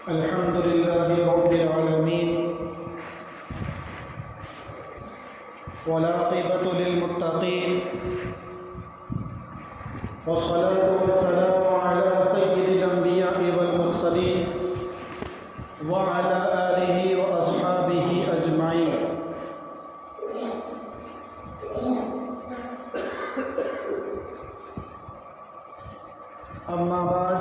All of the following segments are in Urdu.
الحمد لله رب العالمين والعاقبة للمتقين والصلاة والسلام على سيد الأنبياء والمرسلين وعلى آله وأصحابه أجمعين. أما بعد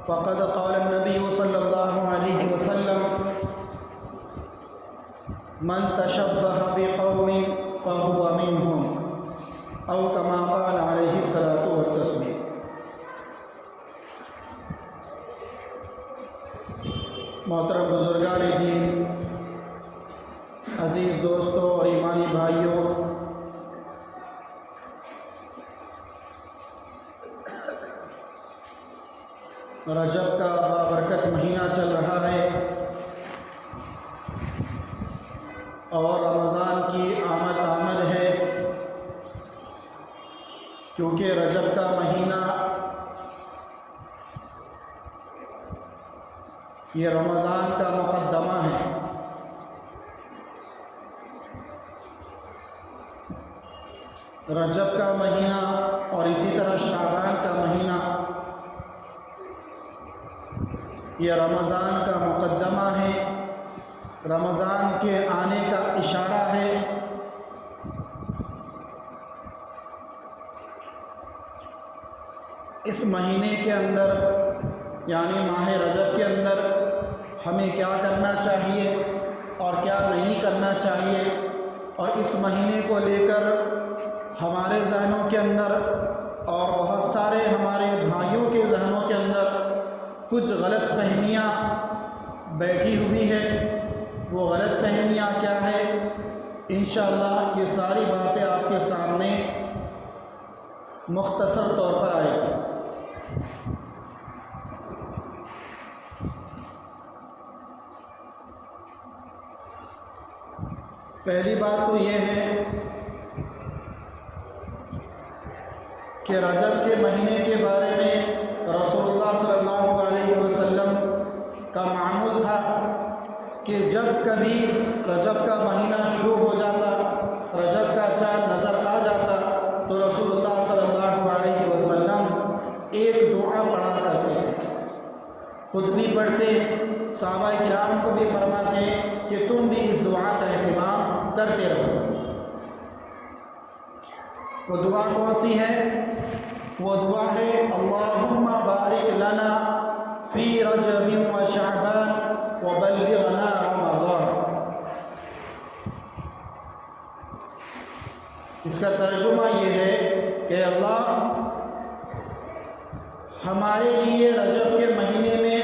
فقد قال النبي صلى الله عليه وسلم من تشبه بقوم فهو منهم او كما قال عليه الصلاة والتسلیم. محترم بزرگان دین، عزیز دوستوں اور ایمانی بھائیوں، رجب کا بابرکت مہینہ چل رہا ہے اور رمضان کی آمد ہے، کیونکہ رجب کا مہینہ یہ رمضان کا مقدمہ ہے. رجب کا مہینہ اور اسی طرح شعبان کا مہینہ یہ رمضان کا مقدمہ ہے، رمضان کے آنے کا اشارہ ہے. اس مہینے کے اندر یعنی ماہ رجب کے اندر ہمیں کیا کرنا چاہیے اور کیا نہیں کرنا چاہیے، اور اس مہینے کو لے کر ہمارے ذہنوں کے اندر اور بہت سارے ہمارے بھائیوں کے ذہنوں کے اندر کچھ غلط فہمیاں بیٹھی ہوئی ہے. وہ غلط فہمیاں کیا ہے؟ انشاءاللہ یہ ساری باتیں آپ کے سامنے مختصر طور پر آئے گی. پہلی بات تو یہ ہے کہ رجب کے مہینے کے بارے میں رسول اللہ صلی اللہ علیہ وسلم کا معمول تھا کہ جب کبھی رجب کا مہینہ شروع ہو جاتا، رجب کا چاند نظر آ جاتا، تو رسول اللہ صلی اللہ علیہ وسلم ایک دعا پڑھا کرتے تھے. خود بھی پڑھتے، صحابہ کرام کو بھی فرماتے کہ تم بھی اس دعا کا اہتمام کرتے رہو. وہ دعا کون سی ہے؟ وہ دعا ہے اللہم بارک لنا فی رجب و شعبان وبلغنا رمضان. اس کا ترجمہ یہ ہے کہ اللہ ہمارے لیے رجب کے مہینے میں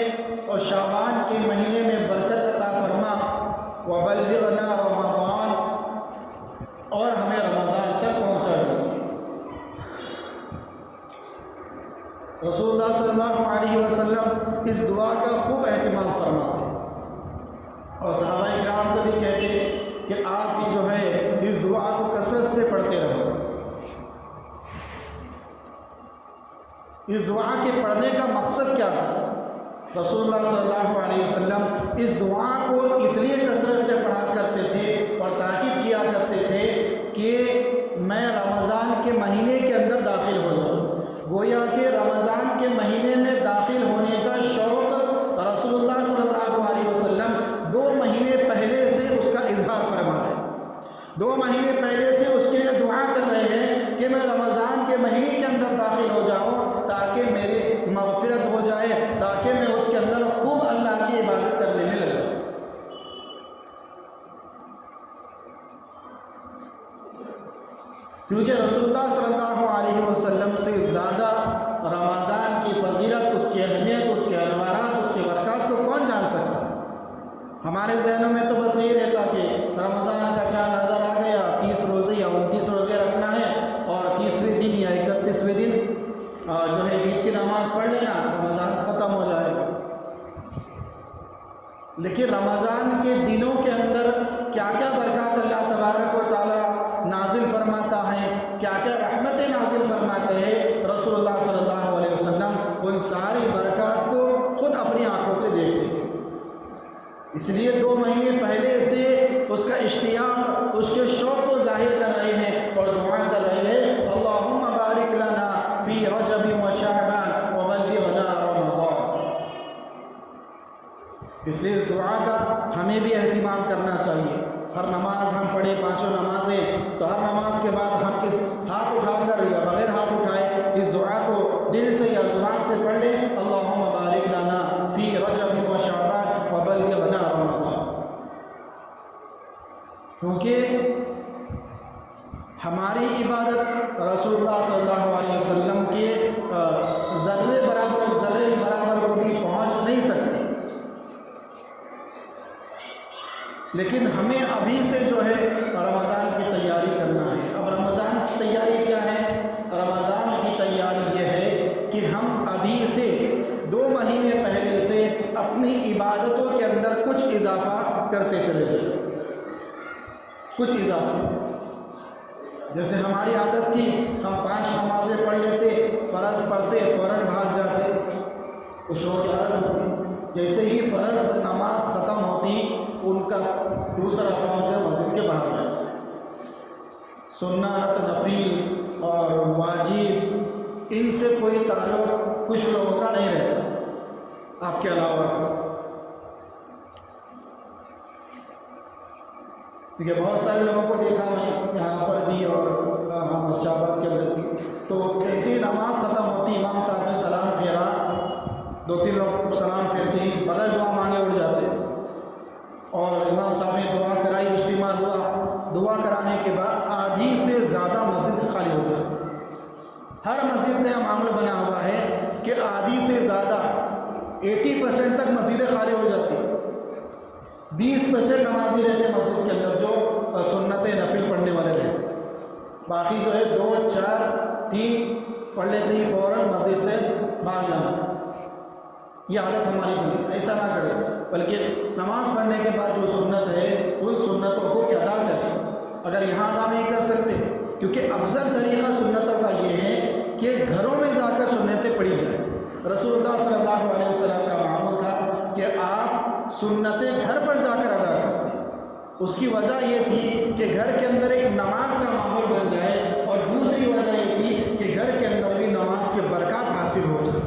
اور شعبان کے مہینے میں برکت عطا فرما، وبلغنا رمضان، اور ہمیں رمضان تک پہنچا دیجیے. رسول اللہ صلی اللہ علیہ وسلم اس دعا کا خوب اہتمام فرماتے اور صحابہ کرام کو بھی کہتے کہ آپ بھی جو ہے اس دعا کو کثرت سے پڑھتے رہو. اس دعا کے پڑھنے کا مقصد کیا تھا؟ رسول اللہ صلی اللہ علیہ وسلم اس دعا کو اس لیے کثرت سے پڑھا کرتے تھے اور تاکید کیا کرتے تھے کہ میں رمضان کے مہینے کے اندر داخل ہو جاؤں. گویا کہ رمضان کے مہینے میں داخل ہونے کا شوق رسول اللہ صلی اللہ علیہ وسلم 2 مہینے پہلے سے اس کا اظہار فرما رہے ہیں. 2 مہینے پہلے سے اس کے لیے دعا کر رہے ہیں کہ میں رمضان کے مہینے کے اندر داخل ہو جاؤں تاکہ میری مغفرت ہو جائے، تاکہ میں اس کے اندر خوب اللہ کی عبادت کرنے میں لگ جاؤں. کیونکہ رسول اللہ صلی اللہ علیہ وسلم سے زیادہ رمضان کی فضیلت، اس کی اہمیت، اس کے انوارات، اس کے برکات کو کون جان سکتا؟ ہمارے ذہنوں میں تو بس یہ رہتا کہ رمضان کا چاند نظر آ گیا، 30 روزے یا 29 روزے رکھنا ہے اور 30ویں دن یا 31ویں دن جو ہے عید کی نماز پڑھ لینا، رمضان ختم ہو جائے گا. لیکن رمضان کے دنوں کے اندر کیا کیا برکات اللہ تبارک و تعالیٰ نازل فرماتا ہے، کیا کیا رحمتیں نازل فرماتے ہیں رسول اللہ صلی اللہ علیہ وسلم، ان ساری برکات کو خود اپنی آنکھوں سے دیکھتے ہیں۔ اس لیے 2 مہینے پہلے سے اس کا اشتیاق، اس کے شوق کو ظاہر کر رہے ہیں اور دعا کر رہے ہیں اللہم بارک لنا فی رجب و شعبان وبلغنا رمضان۔ اس لیے اس دعا کا ہمیں بھی اہتمام کرنا چاہیے۔ ہر نماز ہم پڑھے 5 نمازیں، تو ہر نماز کے بعد ہم اس ہاتھ اٹھا کر یا بغیر ہاتھ اٹھائے اس دعا کو دل سے یا زبان سے پڑھ لیں اللہم بارک لنا فی رجب و شعبان وبلغنا رمضان، کیونکہ ہماری عبادت رسول اللہ صلی اللہ علیہ وسلم کے ذرے برابر کو بھی پہنچ نہیں سکتی، لیکن ہمیں ابھی سے جو ہے رمضان کی تیاری کرنا ہے۔ اب رمضان کی تیاری کیا ہے؟ رمضان کی تیاری یہ ہے کہ ہم ابھی سے 2 مہینے پہلے سے اپنی عبادتوں کے اندر کچھ اضافہ کرتے چلے جائیں، کچھ اضافہ۔ جیسے ہماری عادت تھی ہم 5 نمازیں پڑھ لیتے، فرض پڑھتے فوراً بھاگ جاتے، کچھ لوگوں کی عادت ہوتی جیسے ہی فرض نماز ختم ہوتی ان کا دوسرا کام جو ہے مسجد کے باہر جاتا۔ سنت، نفل اور واجب ان سے کوئی تعلق کچھ لوگوں کا نہیں رہتا آپ کے علاوہ کا، کیونکہ بہت سارے لوگوں کو دیکھا میں یہاں پر بھی اور ہم شعبان کے اندر بھی، تو ایسی نماز ختم ہوتی امام صاحب نے سلام پھیرا، 2-3 لوگ سلام پھیرتے ہی بغیر دعا مانگے اٹھ جاتے، اور امام صاحب نے دعا کرائی، اجتماع دعا کرانے کے بعد آدھی سے زیادہ مسجد خالی ہو جاتی۔ ہر مسجد کا معاملہ بنا ہوا ہے کہ آدھی سے زیادہ 80% تک مسجدیں خالی ہو جاتی، 20% نمازی رہتے مسجد کے اندر جو سنت نفل پڑھنے والے رہتے، باقی جو ہے 2, 4, 3 پڑھ لیتے ہی فوراً مسجد سے بھاگ جانا۔ یہ عادت ہماری بنی، ایسا نہ کرے، بلکہ نماز پڑھنے کے بعد جو سنت ہے ان سنتوں کو ادا کریں۔ اگر یہاں ادا نہیں کر سکتے، کیونکہ افضل طریقہ سنتوں کا یہ ہے کہ گھروں میں جا کر سنتیں پڑھی جائیں۔ رسول اللہ صلی اللہ علیہ وسلم کا معمول تھا کہ آپ سنتیں گھر پر جا کر ادا کرتے۔ اس کی وجہ یہ تھی کہ گھر کے اندر ایک نماز کا ماحول بن جائے، اور دوسری وجہ یہ تھی کہ گھر کے اندر بھی نماز کی برکات حاصل ہو جائے،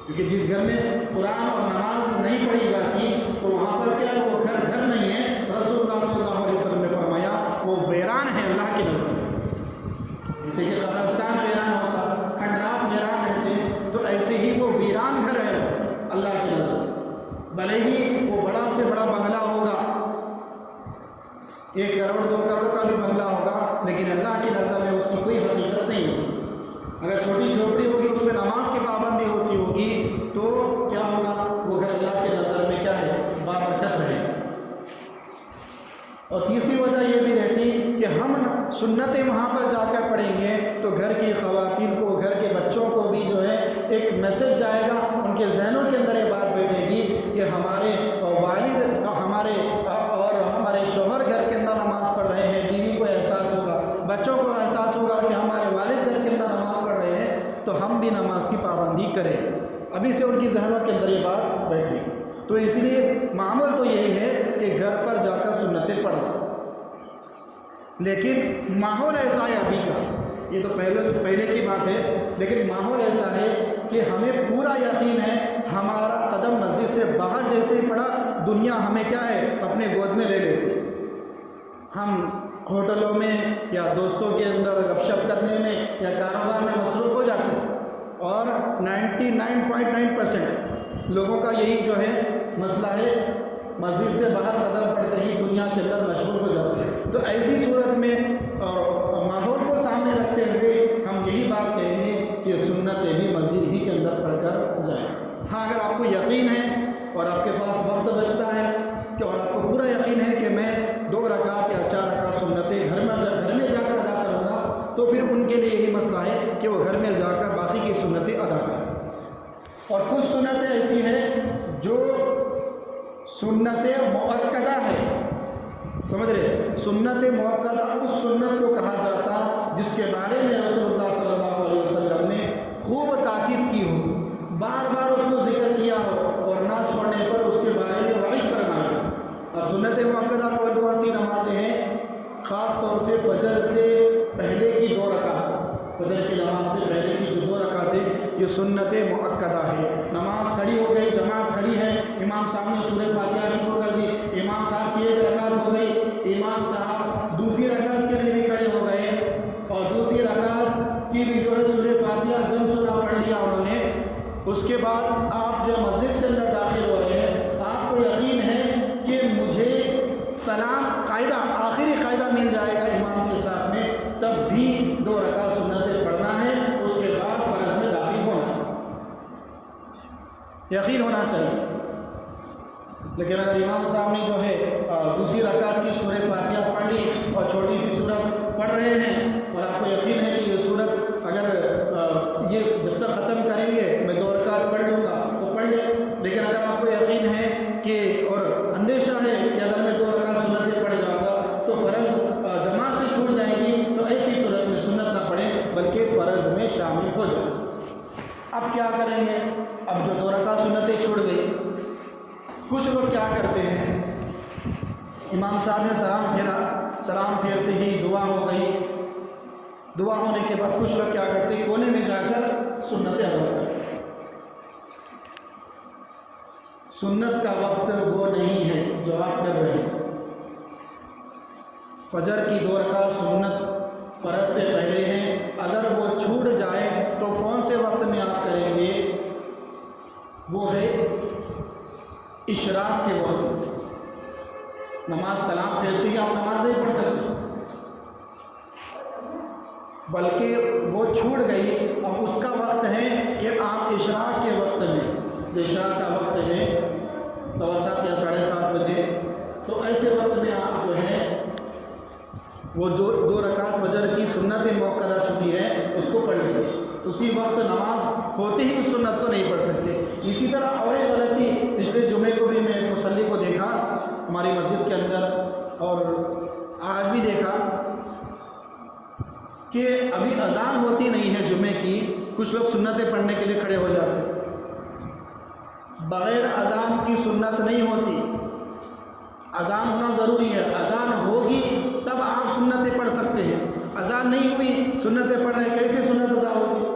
کیونکہ جس گھر میں قرآن اور نماز نہیں پڑھی جاتی تو وہاں پر کیا وہ گھر نہیں ہے۔ رسول اللہ صلی اللہ علیہ وسلم نے فرمایا وہ ویران ہے اللہ کی نظر میں، جیسے کہ قبرستان ویران ہوتا، کھنڈرات ویران رہتے، تو ایسے ہی وہ ویران گھر ہے اللہ کی نظر میں۔ بھلے ہی وہ بڑا سے بڑا بنگلہ ہوگا، 1 کروڑ 2 کروڑ کا بھی بنگلہ ہوگا، لیکن اللہ کی نظر میں اس کی کوئی حقیقت نہیں ہوگی۔ اگر چھوٹی جھوپڑی ہوگی اس میں نماز کی پابندی ہوتی ہوگی تو کیا ہوگا؟ وہ گھر اللہ کی نظر میں کیا ہے؟ بابرکت رہے گا۔ اور تیسری وجہ یہ بھی رہتی کہ ہم سنتیں وہاں پر جا کر پڑھیں گے تو گھر کی خواتین کو، گھر کے بچوں کو بھی جو ہے ایک میسج جائے گا، ان کے ذہنوں کے اندر یہ بات بیٹھے گی کہ ہمارے والد اور ہمارے شوہر گھر کے اندر نماز پڑھ رہے ہیں، بیوی کو احساس ہوگا، بچوں کو احساس ہوگا کہ ہمارے والد گھر کے اندر نماز پڑھ رہے ہیں تو ہم بھی نماز کی پابندی کریں۔ ابھی سے ان کی ذہنوں کے اندر یہ بات بیٹھے گی، تو اس لیے معمول تو یہی ہے کہ گھر پر جا کر سنتیں پڑھیں، لیکن ماحول ایسا ہے ابھی کا، یہ تو پہلے کی بات ہے، لیکن ماحول ایسا ہے کہ ہمیں پورا یقین ہے ہمارا قدم مسجد سے باہر جیسے ہی پڑا دنیا ہمیں کیا ہے اپنے گود میں لے لیتی۔ ہم ہوٹلوں میں یا دوستوں کے اندر گپ شپ کرنے میں یا کاروبار میں مصروف ہو جاتے ہیں، اور 99.9% لوگوں کا یہی جو ہے مسئلہ ہے، مسجد سے باہر قدم پڑتے ہی دنیا کے اندر مشغول ہو جاتے ہیں۔ تو ایسی صورت میں اور ماحول کو سامنے رکھتے ہوئے ہم یہی بات کہیں گے کہ سنتیں بھی مسجد ہی کے اندر پڑھ کر جائیں۔ ہاں اگر آپ کو یقین ہے اور آپ کے پاس وقت بچتا ہے کہ اور آپ کو پورا یقین ہے کہ میں 2 رکعت یا 4 رکعت سنتیں گھر میں جا کر ادا کروں گا، تو پھر ان کے لیے یہی مسئلہ ہے کہ وہ گھر میں جا کر باقی کی سنتیں ادا کریں۔ اور کچھ سنتیں ایسی ہیں جو سنتیں مؤکدہ ہے، سمجھ رہے؟ سنت مؤکدہ اس سنت کو کہا جاتا جس کے بارے میں رسول اللہ صلی اللہ علیہ وسلم نے خوب تاکید کی ہو، بار بار اس کو ذکر کیا ہو، پڑھنا چھوڑنے پر اس کے بارے میں وعید فرمایا۔ اور سنت مؤکدہ کون کون سی نمازیں ہیں؟ خاص طور سے فجر سے پہلے کی 2 رکعت، فجر کی نماز سے پہلے کی جو 2 رکعتیں یہ سنت مؤکدہ ہے۔ نماز کھڑی ہو گئی، جماعت کھڑی ہے، امام صاحب نے سورہ فاتحہ شروع کر دی، امام صاحب کی 1 رکعت ہو گئی، امام صاحب دوسری رکعت کے لیے بھی کھڑے ہو گئے اور دوسری رکعت کی بھی جو ہے سورہ فاتحہ ضم سورہ پڑھ لیا انہوں نے۔ اس کے بعد آپ جو مسجد کے اندر داخل ہو رہے ہیں، آپ کو یقین ہے کہ مجھے سلام قاعدہ، آخری قاعدہ مل جائے گا امام کے ساتھ میں، تب بھی 2 رکعت سنتیں پڑھنا ہے، اس کے بعد فرض میں داخل ہونا ہے، یقین ہونا چاہیے۔ لیکن اگر امام صاحب نے جو ہے دوسری رکعت کی سورہ فاتحہ پڑھ لی اور چھوٹی سی سورت پڑھ رہے ہیں اور آپ کو یقین ہے کہ یہ سورت اگر یہ جب تک ختم کریں گے میں 2 رکعت پڑھ لوں گا تو پڑھ لیں، لیکن اگر آپ کو یقین ہے کہ اور اندیشہ ہے کہ اگر میں 2 رکعت سنتیں پڑھ جاؤں گا تو فرض جماعت سے چھوٹ جائے گی، تو ایسی صورت میں سنت نہ پڑھیں بلکہ فرض میں شامل ہو جائے۔ اب کیا کریں گے؟ اب جو 2 رکعت سنتیں چھوڑ گئی، کچھ لوگ کیا کرتے ہیں، امام صاحب نے سلام پھیرا، سلام پھیرتے ہی دعا ہو گئی، دعا ہونے کے بعد کچھ لوگ کیا کرتے ہیں، کونے میں جا کر سنتیں ادا کرتے ہیں۔ سنت کا وقت وہ نہیں ہے جو آپ کر رہے ہیں۔ فجر کی 2 رکعت سنت فرض سے پہلے ہیں، اگر وہ چھوٹ جائے تو کون سے وقت میں آپ کریں گے؟ وہ ہے اشراق کے وقت۔ نماز سلام پھیرتے ہی آپ نماز نہیں پڑھ سکتے، بلکہ وہ چھوٹ گئی، اب اس کا وقت ہے کہ آپ اشراق کے وقت میں، اشراق کا وقت ہے 7:15 یا 7:30 بجے، تو ایسے وقت میں آپ جو ہے وہ جو 2 رکعت فجر کی سنت مؤکدہ چھٹی ہے اس کو پڑھ لیں گے، اسی وقت نماز ہوتے ہی اس سنت کو نہیں پڑھ سکتے۔ اسی طرح اور ایک غلطی، پچھلے جمعے کو بھی میں ایک مصلی کو دیکھا ہماری مسجد کے اندر اور آج بھی دیکھا کہ ابھی اذان ہوتی نہیں ہے جمعے کی، کچھ لوگ سنتیں پڑھنے کے لیے کھڑے ہو جاتے ہیں۔ بغیر اذان کی سنت نہیں ہوتی، اذان ہونا ضروری ہے، اذان ہوگی تب آپ سنتیں پڑھ سکتے ہیں، اذان نہیں ہوئی سنتیں پڑھ رہے ہیں، کیسے سنت ادا ہوگی؟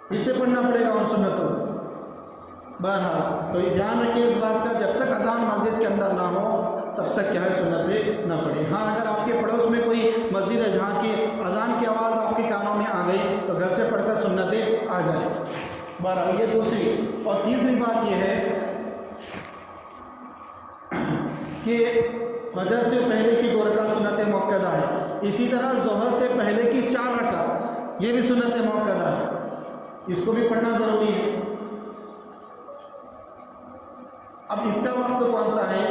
پھر سے پڑھنا پڑے گا ان سنتوں۔ بہرحال تو یہ دھیان رکھیں اس بات کا، جب تک اذان مسجد کے اندر نہ ہو تب تک کیا ہے سنتیں نہ پڑھیں۔ ہاں اگر آپ کے پڑوس میں کوئی مسجد ہے جہاں کی اذان کی آواز آپ کے کانوں میں آ گئی تو گھر سے پڑھ کر سنتیں آ جائیں۔ بہرحال یہ دوسری اور تیسری بات یہ ہے کہ فجر سے پہلے کی 2 رکعت سنت مؤکدہ ہے، اسی طرح ظہر سے پہلے کی 4 رکعت یہ بھی سنت مؤکدہ ہے، اس کو بھی پڑھنا ضروری ہے۔ اب اس کا وقت کون سا ہے؟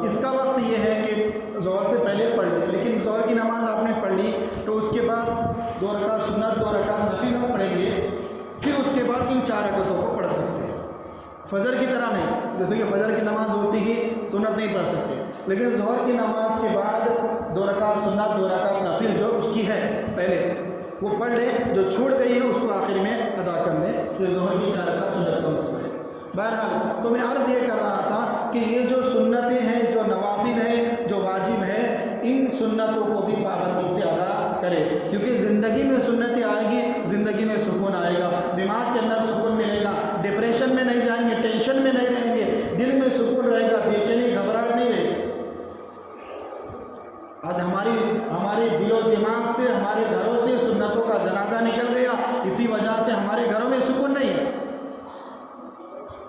اس کا وقت یہ ہے کہ ظہر سے پہلے پڑھ لیں، لیکن ظہر کی نماز آپ نے پڑھ لی تو اس کے بعد 2 رکعت سنت 2 رکعت نفل آپ پڑھیں گے، پھر اس کے بعد ان 4 رکعتوں کو پڑھ سکتے ہیں۔ فجر کی طرح نہیں، جیسے کہ فجر کی نماز ہوتی ہی سنت نہیں پڑھ سکتے، لیکن ظہر کی نماز کے بعد 2 رکعت سنت 2 رکعت نفل جو اس کی ہے پہلے وہ پڑھ لیں، جو چھوٹ گئی ہے اس کو آخر میں ادا کر لیں، جو ظہر کی 4 رکعت سنت کا اس ہے۔ بہرحال تو میں عرض یہ کر رہا تھا کہ یہ جو سنتیں ہیں، جو نوافل ہیں، جو واجب ہے، ان سنتوں کو بھی پابندی سے ادا کرے، کیونکہ زندگی میں سنتیں آئے گی، زندگی میں سکون آئے گا، دماغ کے اندر سکون ملے گا، ڈپریشن میں نہیں جائیں گے، ٹینشن میں نہیں رہیں گے، دل میں سکون رہے گا، بے چینی گھبراہٹ نہیں رہے گی۔ آج ہمارے دل و دماغ سے، ہمارے گھروں سے سنتوں کا جنازہ نکل گیا، اسی وجہ سے ہمارے گھروں میں سکون نہیں ہے،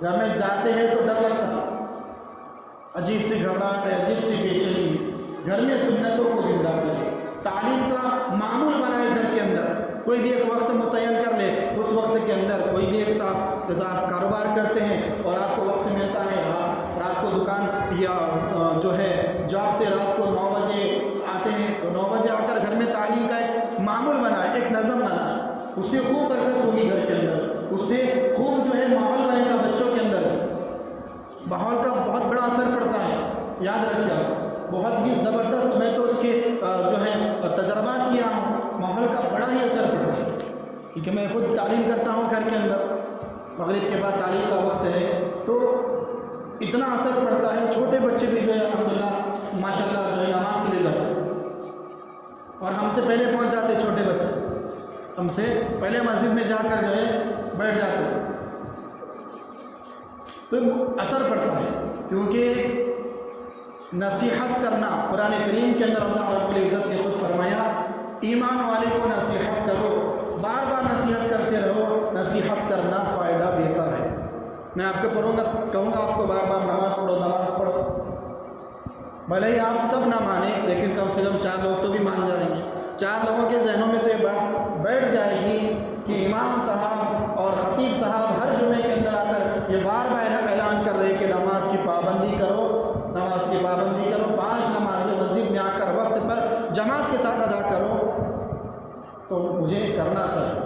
گھر میں جاتے ہیں تو ڈر لگتا، عجیب سی گھبراہٹ ہے، عجیب سی بے چینی۔ گھر میں سنتوں کو زندہ کرے، تعلیم کا معمول بنائے، گھر کے اندر کوئی بھی ایک وقت متعین کر لے، اس وقت کے اندر کوئی بھی ایک ساتھ جیسا آپ کاروبار کرتے ہیں اور آپ کو وقت ملتا ہے، آپ رات کو دکان یا جو ہے جاب سے رات کو 9 بجے آتے ہیں تو 9 بجے آ کر گھر میں تعلیم کا ایک معمول بنائے، ایک نظم بنائے، اس سے خوب برکت ہوگی گھر کے اندر، اس سے خوب جو ہے ماحول بنے گا بچوں کے اندر، ماحول کا بہت بڑا اثر پڑتا ہے، یاد رکھیے آپ، بہت ہی زبردست، میں تو اس کے جو ہے تجربات کیا ہوں، ماحول کا بڑا ہی اثر پڑتا ہے، کیونکہ میں خود تعلیم کرتا ہوں گھر کے اندر، مغرب کے بعد تعلیم کا وقت ہے تو اتنا اثر پڑتا ہے، چھوٹے بچے بھی جو ہے الحمدللہ ماشاءاللہ جو ہے نماز کے لیے جاتے ہیں، اور ہم سے پہلے پہنچ جاتے چھوٹے بچے، ہم سے پہلے مسجد میں جا کر جو ہے بیٹھ جاتے ہیں، تو اثر پڑتا ہے، کیونکہ نصیحت کرنا قرآن کریم کے اندر اللہ رب العزت نے خود فرمایا ایمان والے کو نصیحت کرو، بار بار نصیحت کرتے رہو، نصیحت کرنا فائدہ دیتا ہے۔ میں آپ کو کہوں گا آپ کو بار بار نماز پڑھو، بھلے ہی آپ سب نہ مانیں لیکن کم سے کم 4 لوگ تو بھی مان جائیں گے، 4 لوگوں کے ذہنوں میں تو یہ بات بیٹھ جائے گی کہ امام صاحب اور خطیب صاحب ہر جمعے کے اندر آ کر یہ بار بار اعلان کر رہے کہ نماز کی پابندی کرو، 5 نمازیں مسجد میں آ کر وقت پر جماعت کے ساتھ ادا کرو، تو مجھے کرنا چاہیے۔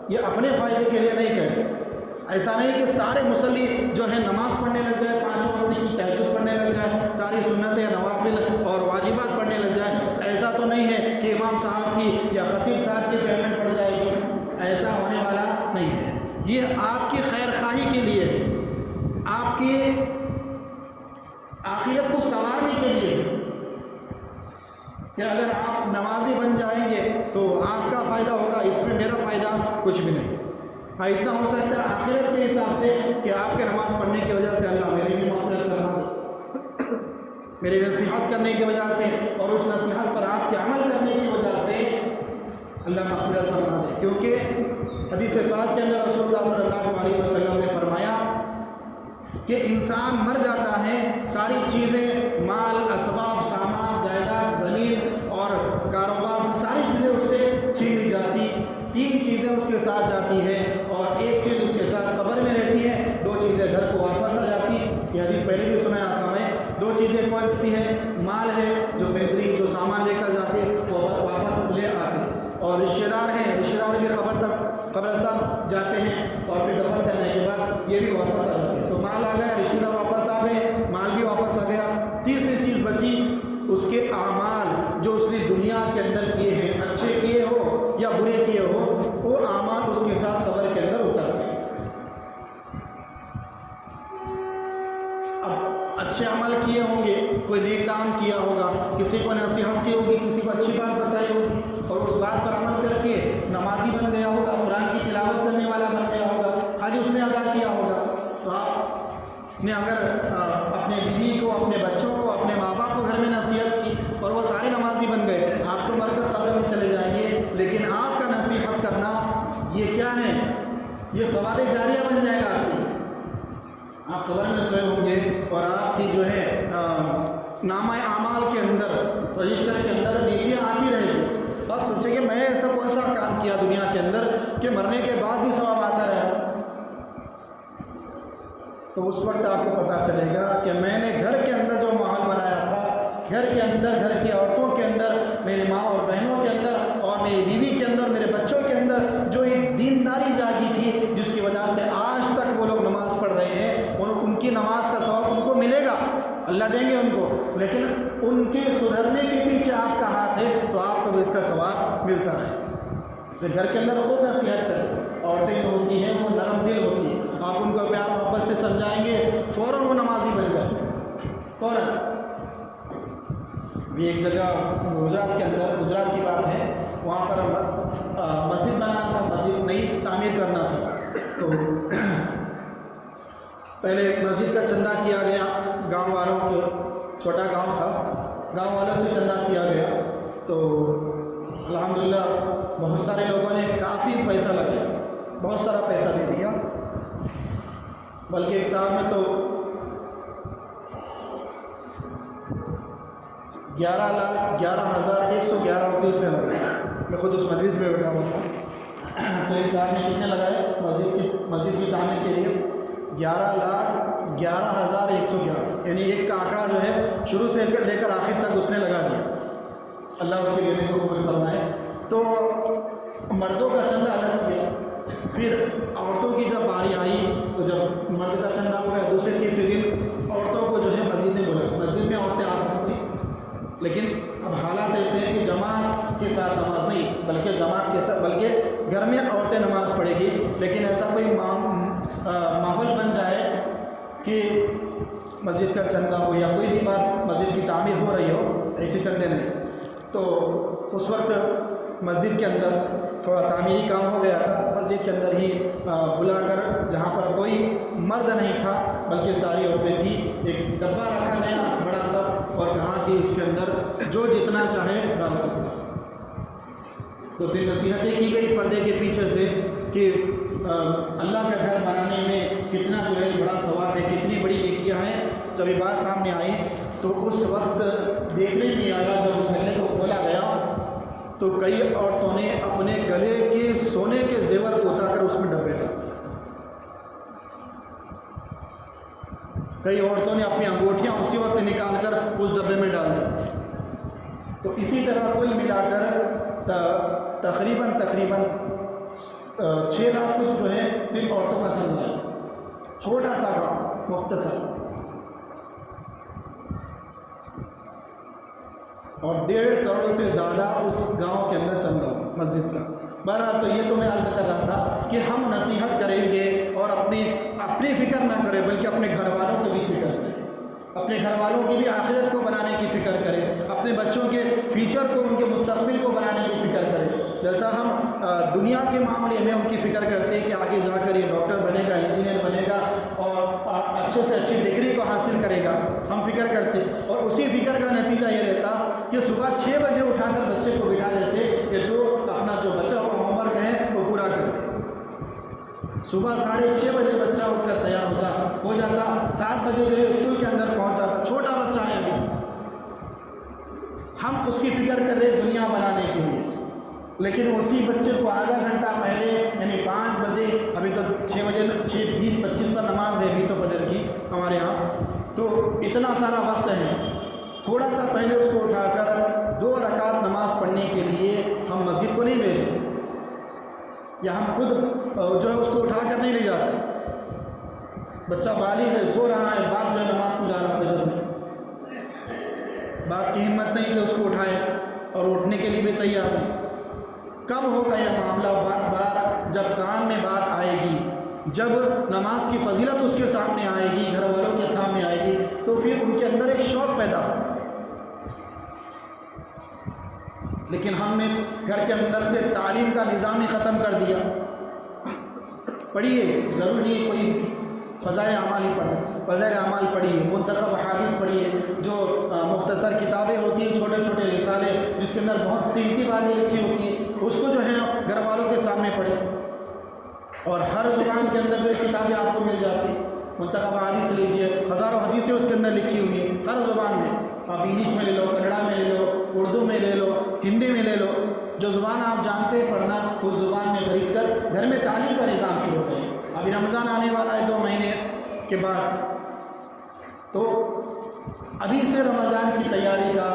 یہ اپنے فائدے کے لیے نہیں کہتے، ایسا نہیں کہ سارے مصلی جو ہے نماز پڑھنے لگ جائے، 5 وقت کی تہجد پڑھنے لگ جائے، ساری سنتیں نوافل اور واجبات پڑھنے لگ جائے، ایسا تو نہیں ہے کہ امام صاحب کی یا خطیب صاحب کی پیمنٹ پڑ جائے گی، ایسا ہونے والا نہیں ہے۔ یہ آپ کی خیر خواہی کے لیے ہے، آپ کی آخرت کو سنوارنے کے لیے کہ اگر آپ نمازی بن جائیں گے تو آپ کا فائدہ ہوگا، اس میں میرا فائدہ کچھ بھی نہیں۔ ہاں اتنا ہو سکتا ہے آخرت کے حساب سے کہ آپ کے نماز پڑھنے کی وجہ سے اللہ میری بھی مغفرت کرنا دے، میری نصیحت کرنے کی وجہ سے اور اس نصیحت پر آپ کے عمل کرنے کی وجہ سے اللہ مغفرت فرما دے، کیونکہ حدیث پاک کے اندر رسول اللہ صلی اللہ علیہ وسلم نے فرمایا کہ انسان مر جاتا ہے، ساری چیزیں، مال، اسباب، سامان، جائیداد، زمین اور کاروبار، ساری چیزیں اس سے چھین لی جاتی، 3 چیزیں اس کے ساتھ جاتی ہے اور 1 چیز اس کے ساتھ قبر میں رہتی ہے، 2 چیزیں گھر کو واپس آ جاتی۔ یہ حدیث پہلے بھی سنایا تھا میں۔ 2 چیزیں کون سی ہے؟ مال ہے جو بہترین جو سامان لے کر جاتے وہ واپس لے آتے، اور رشتہ دار ہیں، رشتہ دار بھی قبرستان جاتے ہیں اور پھر دفن کرنے کے بعد یہ بھی واپس آ جاتے ہیں۔ تو مال آ گیا، رشتہ دار واپس آ گئے، مال بھی واپس آ گیا۔ تیسری چیز بچی اس کے اعمال جو اس نے دنیا کے اندر کیے ہیں، اچھے کیے ہو یا برے کیے ہو، وہ اعمال اس کے ساتھ قبر کے اندر اترتے ہیں۔ اب اچھے عمل کیے ہوں گے، کوئی نیک کام کیا ہوگا، کسی کو نصیحت کی ہوگی، کسی کو اچھی بات بتائی ہوگی اور اس بات پر عمل کر کے نمازی بن گیا ہوگا، قرآن کی تلاوت کرنے والا بن گیا ہوگا، حج اس نے ادا کیا ہوگا، تو آپ نے اگر اپنے بیوی کو، اپنے بچوں کو، اپنے ماں باپ کو گھر میں نصیحت کی اور وہ سارے نمازی بن گئے، آپ تو مر کر قبر میں چلے جائیں گے، لیکن آپ کا نصیحت کرنا یہ کیا ہے؟ یہ ثواب جاریہ بن جائے گا آپ کی۔ آپ قبر میں سوئے ہوں گے اور آپ کی جو ہے نامہ اعمال کے اندر، رجسٹر کے اندر نیکیاں آتی رہے گی۔ آپ سوچیں کہ میں ایسا کون سا کام کیا دنیا کے اندر کہ مرنے کے بعد بھی ثواب آتا رہا، تو اس وقت آپ کو پتہ چلے گا کہ میں نے گھر کے اندر جو ماحول بنایا تھا، گھر کے اندر، گھر کی عورتوں کے اندر، میری ماں اور بہنوں کے اندر اور میری بیوی کے اندر، میرے بچوں کے اندر جو ایک دینداری جاگی تھی، جس کی وجہ سے آج تک وہ لوگ نماز پڑھ رہے ہیں، ان کی نماز کا ثواب ان کو ملے گا، اللہ دیں گے ان کو، لیکن ان کے سدھرنے کے پیچھے آپ کا ہاتھ ہے تو آپ کو بھی اس کا ثواب ملتا رہے۔ اس سے گھر کے اندر خود نصیحت کریں۔ عورتیں جو ہوتی ہیں وہ نرم دل ہوتی ہیں، آپ ان کو پیار محبت سے سمجھائیں گے، فوراً وہ نمازی بن جائیں، فوراً۔ بھی ایک جگہ گجرات کے اندر، گجرات کی بات ہے، وہاں پر مسجد بنانا تھا، مسجد نئی تعمیر کرنا تھا، تو پہلے مسجد کا چندہ کیا گیا گاؤں والوں کو، چھوٹا گاؤں تھا، گاؤں والوں سے چندہ کیا گیا، تو الحمدللہ بہت سارے لوگوں نے کافی پیسہ لگایا، بہت سارا پیسہ دے دیا، بلکہ ایک صاحب نے تو 11,11,111 روپئے اس نے لگایا۔ میں خود اس مجلس میں بیٹھا ہوا تھا، تو ایک صاحب نے کتنے لگائے مسجد کی تعمیر کے لیے؟ 11,11,111، یعنی ایک کا آنکڑا جو ہے شروع سے لے کر آخر تک اس نے لگا دیا۔ اللہ اس کے لیے کو قبول فرمائے۔ تو مردوں کا چندہ الگ کیا، پھر عورتوں کی جب باری آئی تو جب مرد کا چندہ ہو گیا، دوسرے تیسرے دن عورتوں کو جو ہے مسجد میں بلایا، مسجد میں عورتیں آ سکتی، لیکن اب حالات ایسے ہیں کہ جماعت کے ساتھ نماز نہیں، بلکہ جماعت کے ساتھ، بلکہ گھر میں عورتیں نماز پڑھے گی، لیکن ایسا کوئی ماحول بن جائے کہ مسجد کا چندہ ہو یا کوئی بھی بات مسجد کی تعمیر ہو رہی ہو، ایسے چندے نہیں، تو اس وقت مسجد کے اندر تھوڑا تعمیری کام ہو گیا تھا، مسجد کے اندر ہی بلا کر جہاں پر کوئی مرد نہیں تھا بلکہ ساری عورتیں تھیں، ایک ڈبہ رکھا گیا بڑا سا اور کہا کہ اس کے اندر جو جتنا چاہے ڈال سکتے۔ تو پھر نصیحتیں کی گئی پردے کے پیچھے سے کہ اللہ کا گھر بنانے میں کتنا جو ہے بڑا ثواب ہے، کتنی بڑی نیکیاں ہیں۔ جب یہ بات سامنے آئی تو اس وقت دیکھنے میں آیا، جب اس گلے کو کھولا گیا تو کئی عورتوں نے اپنے گلے کے سونے کے زیور کو اتار کر اس میں ڈبے ڈال دیے، کئی عورتوں نے اپنی انگوٹھیاں اسی وقت نکال کر اس ڈبے میں ڈال دی۔ تو اسی طرح کل ملا کر تقریباً 6 لاکھ کچھ جو ہے صرف عورتوں کا چل رہا ہے، چھوٹا سا گاؤں مختصر، اور 1.5 کروڑ سے زیادہ اس گاؤں کے اندر چندہ مسجد کا۔ بہرحال تو یہ تو میں عرض کر رہا تھا کہ ہم نصیحت کریں گے اور اپنی فکر نہ کریں بلکہ اپنے گھر والوں کی بھی فکر کریں، اپنے گھر والوں کی بھی آخرت کو بنانے کی فکر کریں، اپنے بچوں کے فیوچر کو، ان کے مستقبل کو بنانے کی فکر کریں۔ جیسا ہم دنیا کے معاملے میں ان کی فکر کرتے ہیں کہ آگے جا کر یہ ڈاکٹر بنے گا، انجینئر بنے گا اور اچھے سے اچھی ڈگری کو حاصل کرے گا، ہم فکر کرتے، اور اسی فکر کا نتیجہ یہ رہتا کہ صبح 6 بجے اٹھا کر بچے کو بٹھا دیتے کہ تو اپنا جو بچہ کا ہوم ورک ہے وہ پورا کر۔ صبح 6:30 بجے بچہ اٹھ کر تیار ہو جاتا، 7 بجے جو ہے اسکول کے اندر پہنچ جاتا، چھوٹا بچہ ہے ابھی، ہم اس کی فکر کر رہے دنیا بنانے کے لیے، لیکن اسی بچے کو آدھا گھنٹہ پہلے یعنی 5 بجے، ابھی تو 6:20-25 پر نماز ہے ابھی تو فجر کی ہمارے ہاں، تو اتنا سارا وقت ہے، تھوڑا سا پہلے اس کو اٹھا کر 2 رکعت نماز پڑھنے کے لیے ہم مسجد کو نہیں بھیجتے، یا ہم خود جو ہے اس کو اٹھا کر نہیں لے جاتے۔ بچہ بالغ ہے، سو رہا ہے، باپ جو ہے نماز کو جا رہا ہے فجر میں، باپ کی ہمت نہیں کہ اس کو اٹھائے اور اٹھنے کے لیے بھی تیار نہیں۔ کب ہوگا یہ معاملہ؟ بار جب کان میں بات آئے گی، جب نماز کی فضیلت اس کے سامنے آئے گی، گھر والوں کے سامنے آئے گی، تو پھر ان کے اندر ایک شوق پیدا ہوگا۔ لیکن ہم نے گھر کے اندر سے تعلیم کا نظام ہی ختم کر دیا۔ پڑھیے، ضروری نہیں کوئی فضائل اعمال ہی پڑھے، فضائل اعمال پڑھیے، منتخب احادیث پڑھیے، جو مختصر کتابیں ہوتی ہیں، چھوٹے چھوٹے رسالے جس کے اندر بہت قیمتی باتیں لکھی ہوتی ہیں، اس کو جو ہے گھر والوں کے سامنے پڑھیں، اور ہر زبان کے اندر جو کتابیں آپ کو مل جاتی ہیں، منتخب احادیث لیجیے، ہزاروں حدیثیں اس کے اندر لکھی ہوئی ہیں، ہر زبان میں، آپ انگلش میں لے لو، کنڑا میں لے لو، اردو میں لے لو، ہندی میں لے لو، جو زبان آپ جانتے ہیں پڑھنا، اس زبان میں خرید کر گھر میں تعلیم کا نظام شروع کریں۔ ابھی رمضان آنے والا ہے 2 مہینے کے بعد، تو ابھی سے رمضان کی تیاری کا،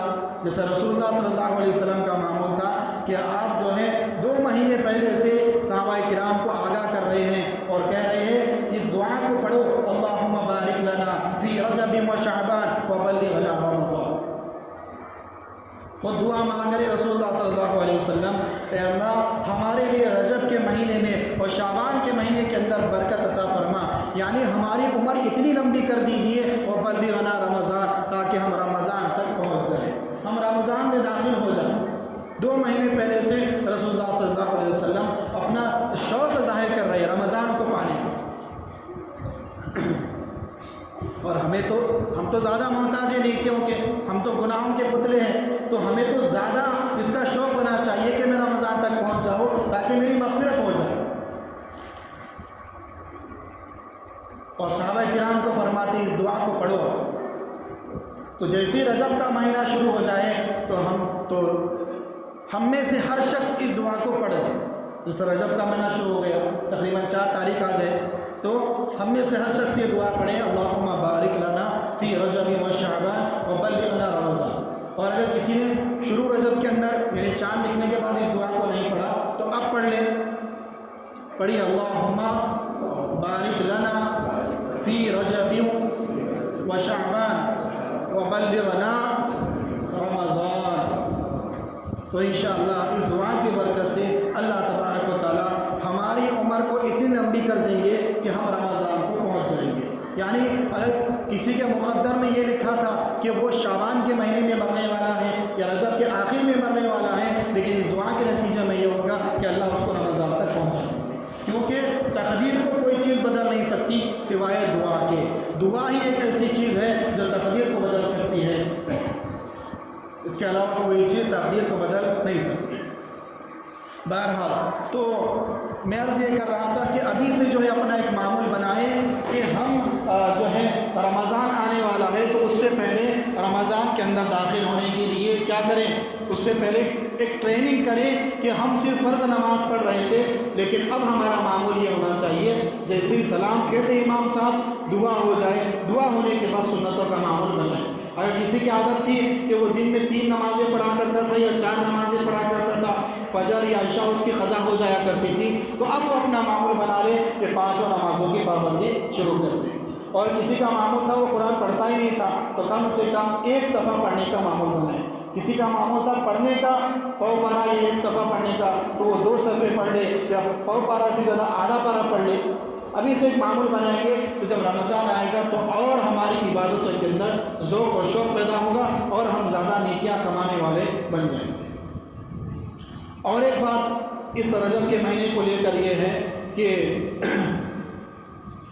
جیسا رسول اللہ صلی اللہ علیہ وسلم کا معمول تھا کہ آپ جو ہے 2 مہینے پہلے سے صحابہ کرام کو آگاہ کر رہے ہیں اور کہہ رہے ہیں اس دعا کو پڑھو، اللہم بارک لنا فی رجب و شعبان وبلغنا رمضان۔ خود دعا مانگ رہے رسول اللہ صلی اللہ علیہ وسلم، اے اللہ ہمارے لیے رجب کے مہینے میں اور شعبان کے مہینے کے اندر برکت عطا فرما، یعنی ہماری عمر اتنی لمبی کر دیجئے، وبلغنا رمضان، تاکہ ہم رمضان تک پہنچ جائیں، ہم رمضان میں داخل ہو جائیں۔ 2 مہینے پہلے سے رسول اللہ صلی اللہ علیہ وسلم اپنا شوق ظاہر کر رہے ہیں رمضان کو پانے کا، اور ہم تو زیادہ محتاج ہیں نیکیوں کے، ہم تو گناہوں کے پتلے ہیں، تو ہمیں تو زیادہ اس کا شوق ہونا چاہیے کہ میں رمضان تک پہنچ جاؤں تاکہ میری مغفرت ہو جائے۔ اور صحابہ کرام کو فرماتے اس دعا کو پڑھو، تو جیسے رجب کا مہینہ شروع ہو جائے تو ہم میں سے ہر شخص اس دعا کو پڑھ لے۔ جیسے رجب کا مہینہ شروع ہو گیا، تقریباً 4 تاریخ آ جائے، تو ہم میں سے ہر شخص یہ دعا پڑھے، اللہم بارک لنا فی رجب و شعبان وبلغنا رمضان۔ اور اگر کسی نے شروع رجب کے اندر یعنی چاند دکھنے کے بعد اس دعا کو نہیں پڑھا تو اب پڑھ لیں، پڑھیے اللہم بارک لنا فی رجب و شعبان وبلغنا رمضان۔ تو انشاءاللہ اس دعا کی برکت سے اللہ تبارک و تعالیٰ ہماری عمر کو اتنی لمبی کر دیں گے کہ ہم رمضان کو پہنچ جائیں گے۔ یعنی اگر کسی کے مقدر میں یہ لکھا تھا کہ وہ شعبان کے مہینے میں مرنے والا ہے یا رجب کے آخر میں مرنے والا ہے، لیکن اس دعا کے نتیجے میں یہ ہوگا کہ اللہ اس کو رمضان تک پہنچائے گا، کیونکہ تقدیر کو کوئی چیز بدل نہیں سکتی سوائے دعا کے۔ دعا ہی ایک ایسی چیز ہے جو تقدیر کو بدل سکتی ہے، اس کے علاوہ کوئی چیز تقدیر کو بدل نہیں سکتی۔ بہرحال تو میں عرض یہ کر رہا تھا کہ ابھی سے جو ہے اپنا ایک معمول بنائیں کہ ہم جو ہے رمضان آنے والا ہے تو اس سے پہلے رمضان کے اندر داخل ہونے کے لیے کیا کریں، اس سے پہلے ایک ٹریننگ کریں کہ ہم صرف فرض نماز پڑھ رہے تھے، لیکن اب ہمارا معمول یہ ہونا چاہیے جیسے ہی سلام پھیرتے امام صاحب دعا ہو جائے، دعا ہونے کے بعد سنتوں کا معمول بنائیں۔ اگر کسی کی عادت تھی کہ وہ دن میں 3 نمازیں پڑھا کرتا تھا یا 4 نمازیں پڑھا کرتا تھا، فجر یا عشاء اس کی قضا ہو جایا کرتی تھی، تو اب وہ اپنا معمول بنا لے کہ 5 نمازوں کی پابندی شروع کر دیں۔ اور کسی کا معمول تھا وہ قرآن پڑھتا ہی نہیں تھا تو کم سے کم 1 صفحہ پڑھنے کا معمول بنائے۔ کسی کا معمول تھا پڑھنے کا پاؤ پارا یا 1 صفحہ پڑھنے کا تو وہ 2 صفحے پڑھ لے یا پاؤ پارا سے زیادہ آدھا پارا پڑھ لے۔ ابھی سے ایک معمول بنائیں گے تو جب رمضان آئے گا تو اور ہماری عبادتوں کے اندر ذوق و شوق پیدا ہوگا اور ہم زیادہ نیکیاں کمانے والے بن جائیں گے۔ اور ایک بات اس رجب کے مہینے کو لے کر یہ ہے کہ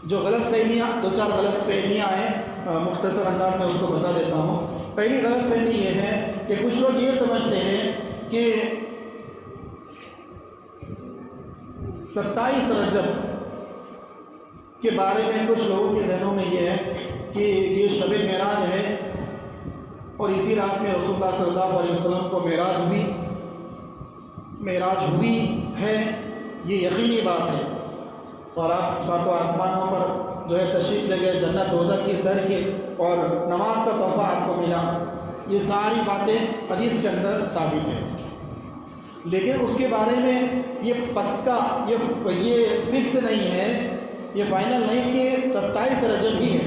جو غلط فہمیاں 2-4 غلط فہمیاں ہیں، مختصر انداز میں اس کو بتا دیتا ہوں۔ پہلی غلط فہمی یہ ہے کہ کچھ لوگ یہ سمجھتے ہیں کہ 27 رجب کے بارے میں کچھ لوگوں کے ذہنوں میں یہ ہے کہ یہ شب معراج ہے اور اسی رات میں رسول اللہ صلی اللہ علیہ وسلم کو معراج ہوئی ہے، یہ یقینی بات ہے، اور آپ ساتوں آسمانوں پر جو ہے تشریف لے گئے، جنت دوزخ کی سیر کی اور نماز کا تحفہ آپ کو ملا، یہ ساری باتیں حدیث کے اندر ثابت ہیں۔ لیکن اس کے بارے میں یہ پکا یہ فکس نہیں ہے، یہ فائنل نہیں کہ 27 رجب ہی ہے۔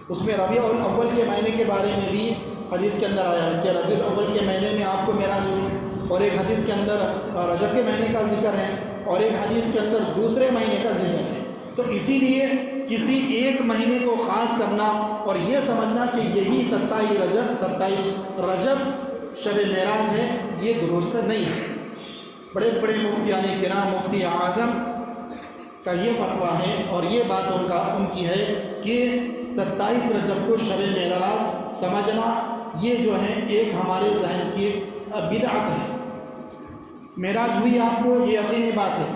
اس میں ربیع الاول کے مہینے کے بارے میں بھی حدیث کے اندر آیا ہے کہ ربیع الاول کے مہینے میں آپ کو معراج ہوئی، اور ایک حدیث کے اندر رجب کے مہینے کا ذکر ہے، اور ایک حدیث کے اندر دوسرے مہینے کا ذکر ہے۔ تو اسی لیے کسی ایک مہینے کو خاص کرنا اور یہ سمجھنا کہ یہی 27 رجب شب معراج ہے، یہ درست نہیں ہے۔ بڑے بڑے مفتیان کرام، مفتی اعظم کا یہ فتویٰ ہے اور یہ بات ان کی ہے کہ 27 رجب کو شب معراج سمجھنا یہ جو ہے ایک ہمارے ذہن کی بدعت ہے۔ معراج ہوئی آپ کو، یہ یقینی بات ہے،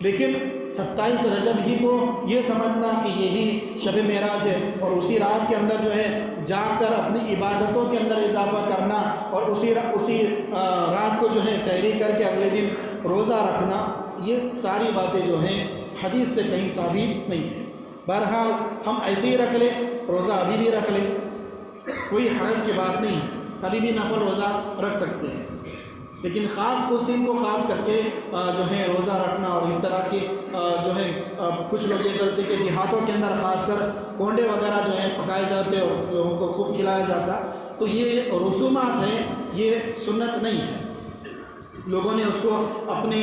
لیکن 27 رجب ہی کو یہ سمجھنا کہ یہی شب معراج ہے اور اسی رات کے اندر جو ہے جا کر اپنی عبادتوں کے اندر اضافہ کرنا اور اسی رات کو جو ہے سحری کر کے اگلے دن روزہ رکھنا، یہ ساری باتیں جو ہیں حدیث سے کہیں ثابت نہیں ہیں۔ بہرحال ہم ایسے ہی رکھ لیں، روزہ ابھی بھی رکھ لیں، کوئی حرج کی بات نہیں، کبھی بھی نفل روزہ رکھ سکتے ہیں، لیکن خاص اس دن کو خاص کر کے جو ہے روزہ رکھنا اور اس طرح کی جو ہے کچھ لوگ یہ کرتے کہ دیہاتوں کے اندر خاص کر کونڈے وغیرہ جو ہیں پکائے جاتے اور لوگوں کو خوب کھلایا جاتا، تو یہ رسومات ہیں، یہ سنت نہیں ہے۔ لوگوں نے اس کو اپنے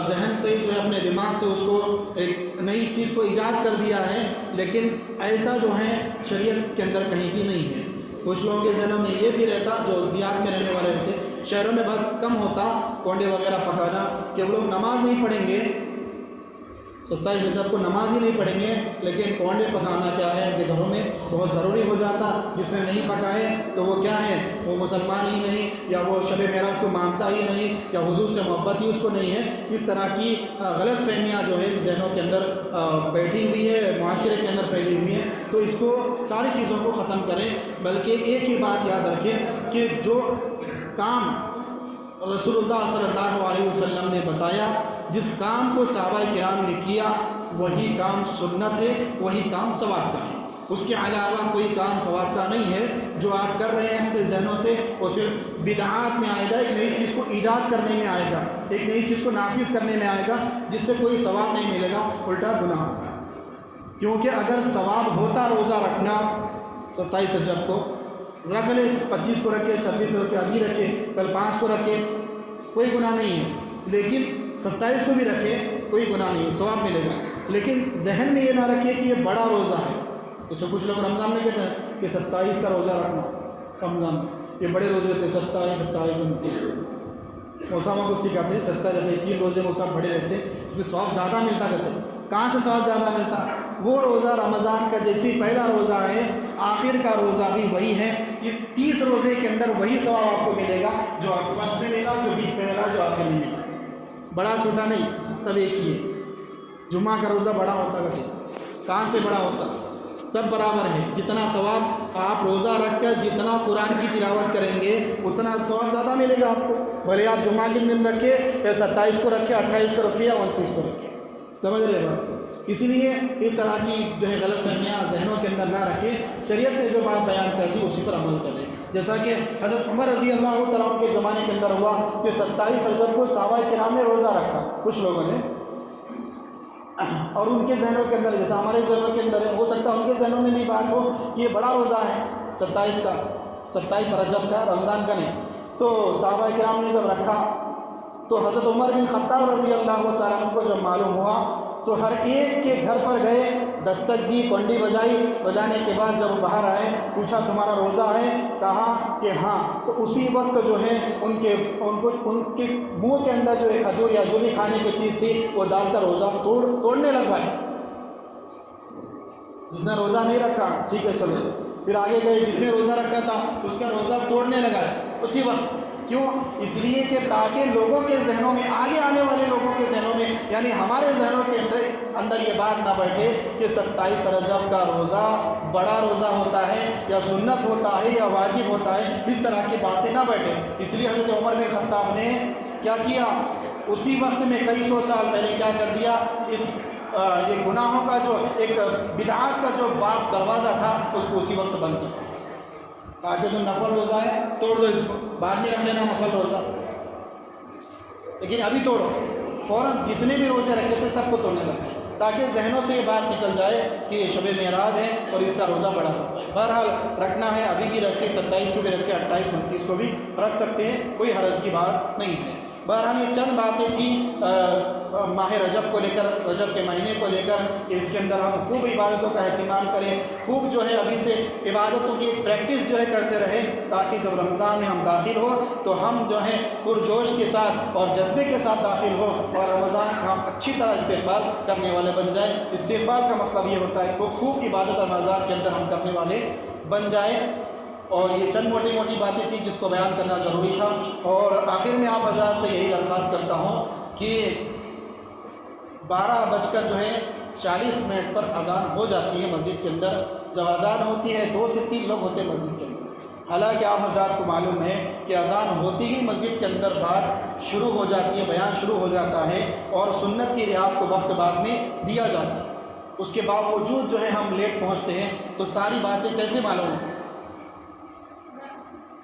ذہن سے جو ہے اپنے دماغ سے اس کو ایک نئی چیز کو ایجاد کر دیا ہے، لیکن ایسا جو ہے شریعت کے اندر کہیں بھی نہیں ہے۔ کچھ لوگوں کے ذہنوں میں یہ بھی رہتا جو دیہات میں رہنے والے رہتے، شہروں میں بہت کم ہوتا کونڈے وغیرہ پکانا، کہ وہ لوگ نماز نہیں پڑھیں گے 27 رجب کو نماز ہی نہیں پڑھیں گے، لیکن کونڈے پکانا کیا ہے ان کے گھروں میں بہت ضروری ہو جاتا۔ جس نے نہیں پکائے تو وہ کیا ہے، وہ مسلمان ہی نہیں، یا وہ شب معراج کو مانتا ہی نہیں، یا حضور سے محبت ہی اس کو نہیں ہے۔ اس طرح کی غلط فہمیاں جو ہے ذہنوں کے اندر بیٹھی ہوئی ہے، معاشرے کے اندر پھیلی ہوئی ہے، تو اس کو ساری چیزوں کو ختم کریں، بلکہ ایک ہی بات یاد رکھیں کہ جو کام رسول اللہ صلی اللہ علیہ وسلم نے بتایا، جس کام کو صحابہ کرام نے کیا وہی کام سنت ہے، وہی کام ثواب کا ہے۔ اس کے علاوہ کوئی کام ثواب کا نہیں ہے جو آپ کر رہے ہیں اپنے ذہنوں سے، وہ صرف بدعات میں آئے گا، ایک نئی چیز کو ایجاد کرنے میں آئے گا، ایک نئی چیز کو نافذ کرنے میں آئے گا، جس سے کوئی ثواب نہیں ملے گا، الٹا گناہ ہوگا۔ کیونکہ اگر ثواب ہوتا روزہ رکھنا 27 رجب کو، رکھ لے 25 کو رکھے، 26 کو رکھے، ابھی رکھے، کل 5 کو رکھے، کوئی گناہ نہیں ہے، لیکن 27 کو بھی رکھے کوئی گناہ نہیں، ثواب ملے گا، لیکن ذہن میں یہ نہ رکھے کہ یہ بڑا روزہ ہے۔ جیسے کچھ لوگ رمضان میں کہتے ہیں کہ 27 کا روزہ رکھنا رمضان میں، یہ بڑے روزے ہوتے ہیں 27 29 موسم کو سکھاتے ہیں 27 اپنے 3 روزے موسم بڑے رہتے ہیں، اس میں ثواب زیادہ ملتا کہتے ہیں۔ کہاں سے ثواب زیادہ ملتا؟ وہ روزہ رمضان کا جیسے پہلا روزہ ہے آخر کا روزہ بھی وہی ہے، اس 30 روزے کے اندر وہی ثواب آپ کو ملے گا جو آپ کو فرسٹ میں ملا، جو 20 میں ملا، جو آخر میں ملا۔ بڑا چھوٹا نہیں، سب ایک ہی ہے۔ جمعہ کا روزہ بڑا ہوتا کہتے ہیں، کہاں سے بڑا ہوتا؟ سب برابر ہے، جتنا ثواب آپ روزہ رکھ کر جتنا قرآن کی تلاوت کریں گے اتنا ثواب زیادہ ملے گا آپ کو، بھلے آپ جمعہ کے دن رکھے یا 27 کو رکھے، 28 کو رکھے یا 29 کو رکھے۔ سمجھ رہے بات؟ اسی لیے اس طرح کی جو ہے غلط فہمیاں ذہنوں کے اندر نہ رکھیں، شریعت نے جو بات بیان کر دی اسی پر عمل کریں۔ جیسا کہ حضرت عمر رضی اللہ تعالیٰ عنہ کے زمانے کے اندر ہوا کہ 27 رجب کو صحابہ کرام نے روزہ رکھا کچھ لوگوں نے، اور ان کے ذہنوں کے اندر جیسا ہمارے ذہنوں کے اندر ہے، ہو سکتا ہے ان کے ذہنوں میں بھی بات ہو کہ یہ بڑا روزہ ہے 27 رجب کا، رمضان کا نہیں۔ تو صحابہ کرام نے جب رکھا تو حضرت عمر بن خطاب رضی اللہ تعالیٰ عنہ کو جب معلوم ہوا تو ہر ایک کے گھر پر گئے، دستک دی، کنڈی بجائی، بجانے کے بعد جب باہر آئے پوچھا تمہارا روزہ ہے؟ کہا کہ ہاں۔ تو اسی وقت جو ہے ان کے منہ کے اندر جو ایک کھجور یا جو بھی کھانے کی چیز تھی وہ ڈال کر روزہ توڑنے لگائے۔ جس نے روزہ نہیں رکھا ٹھیک ہے چلو، پھر آگے گئے، جس نے روزہ رکھا تھا اس کا روزہ توڑنے لگا اسی وقت۔ کیوں؟ اس لیے کہ تاکہ لوگوں کے ذہنوں میں، آگے آنے والے لوگوں کے ذہنوں میں، یعنی ہمارے ذہنوں کے اندر یہ بات نہ بیٹھے کہ 27 رجب کا روزہ بڑا روزہ ہوتا ہے یا سنت ہوتا ہے یا واجب ہوتا ہے، اس طرح کی باتیں نہ بیٹھے۔ اس لیے حضرت عمر بن خطاب نے کیا کیا؟ اسی وقت میں کئی سو سال پہلے کیا کر دیا، یہ گناہوں کا جو ایک بدعات کا جو باب دروازہ تھا اس کو اسی وقت بند کیا، تاکہ جو نفل روزہ ہے توڑ دو، اس کو بعد میں رکھ لینا نفل روزہ، لیکن ابھی توڑو فوراً۔ جتنے بھی روزے رکھے تھے سب کو توڑنے لگے تاکہ ذہنوں سے یہ بات نکل جائے کہ یہ شب معراج ہے اور اس کا روزہ بڑا ہوتا ہے۔ بہرحال رکھنا ہے، ابھی بھی رکھے، 27 کو بھی رکھے، 28 29 کو بھی رکھ سکتے ہیں، کوئی حرج کی بات نہیں ہے۔ بہرحال یہ چند باتیں تھیں ماہ رجب کو لے کر، رجب کے مہینے کو لے کر کہ اس کے اندر ہم خوب عبادتوں کا اہتمام کریں، خوب جو ہے ابھی سے عبادتوں کی پریکٹس جو ہے کرتے رہیں، تاکہ جب رمضان میں ہم داخل ہو تو ہم جو ہے پرجوش کے ساتھ اور جذبے کے ساتھ داخل ہو اور رمضان کا ہم اچھی طرح استقبال کرنے والے بن جائیں۔ استقبال کا مطلب یہ ہوتا ہے کہ خوب عبادت رمضان کے اندر ہم کرنے والے بن جائیں۔ اور یہ چند موٹی موٹی باتیں تھیں جس کو بیان کرنا ضروری تھا، اور آخر میں آپ حضرات سے یہی درخواست کرتا ہوں کہ 12:40 پر اذان ہو جاتی ہے مسجد کے اندر۔ جب اذان ہوتی ہے 2 سے 3 لوگ ہوتے ہیں مسجد کے اندر، حالانکہ آپ حضرات کو معلوم ہے کہ اذان ہوتی ہی مسجد کے اندر بات شروع ہو جاتی ہے، بیان شروع ہو جاتا ہے، اور سنت کی رعایت کو وقت بعد میں دیا جاتا ہے۔ اس کے باوجود جو ہے ہم لیٹ پہنچتے ہیں، تو ساری باتیں کیسے معلوم ہیں؟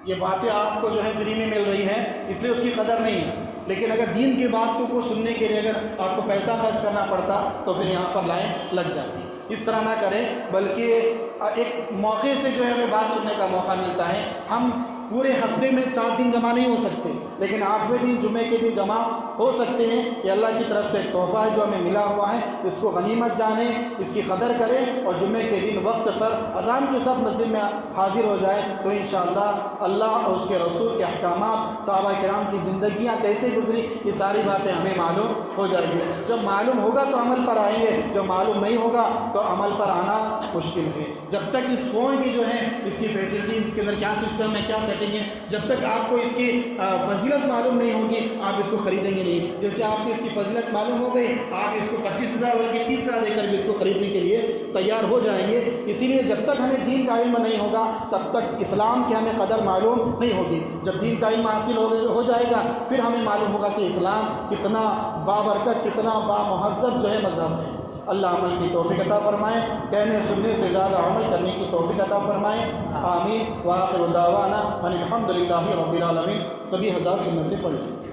یہ باتیں آپ کو جو ہے فری میں مل رہی ہیں، اس لیے اس کی قدر نہیں ہے، لیکن اگر دین کی بات کو سننے کے لیے اگر آپ کو پیسہ خرچ کرنا پڑتا تو پھر یہاں پر لائن لگ جاتی۔ اس طرح نہ کریں، بلکہ ایک موقع سے جو ہے ہمیں بات سننے کا موقع ملتا ہے۔ ہم پورے ہفتے میں 7 دن جمع نہیں ہو سکتے، لیکن 8ویں دن جمعے کے دن جمع ہو سکتے ہیں۔ یہ اللہ کی طرف سے ایک تحفہ ہے جو ہمیں ملا ہوا ہے، اس کو غنیمت جانیں، اس کی قدر کریں، اور جمعے کے دن وقت پر اذان کے ساتھ مسجد میں حاضر ہو جائیں، تو انشاءاللہ اللہ اور اس کے رسول کے احکامات، صحابہ کرام کی زندگیاں کیسے گزری، یہ ساری باتیں ہمیں معلوم ہو جائیں گی۔ جب معلوم ہوگا تو عمل پر آئیں گے، جب معلوم نہیں ہوگا تو عمل پر آنا مشکل ہے۔ جب تک اس فون کی جو ہے اس کی فیسلٹیز، اس کے اندر کیا سسٹم ہے، کیا سیٹنگ ہے، جب تک آپ کو اس کی فضیلت معلوم نہیں ہوگی آپ اس کو خریدیں گے نہیں۔ جیسے آپ کو اس کی فضیلت معلوم ہو گئی، آپ اس کو 25,000 بلکہ 30,000 دے کر بھی اس کو خریدنے کے لیے تیار ہو جائیں گے۔ اسی لیے جب تک ہمیں دین کا علم نہیں ہوگا تب تک اسلام کی ہمیں قدر معلوم نہیں ہوگی۔ جب دین کا علم حاصل ہو جائے گا پھر ہمیں معلوم ہوگا کہ اسلام کتنا بابرکت، کتنا بامہذب جو ہے مذہب ہے۔ اللہ عمل کی توفیق عطا فرمائے، کہنے سننے سے زیادہ عمل کرنے کی توفیق عطا فرمائے، آمین۔ وآخر دعوانا ان الحمد للہ رب العالمین۔ سبھی حضرات سنتیں پڑھ لیں۔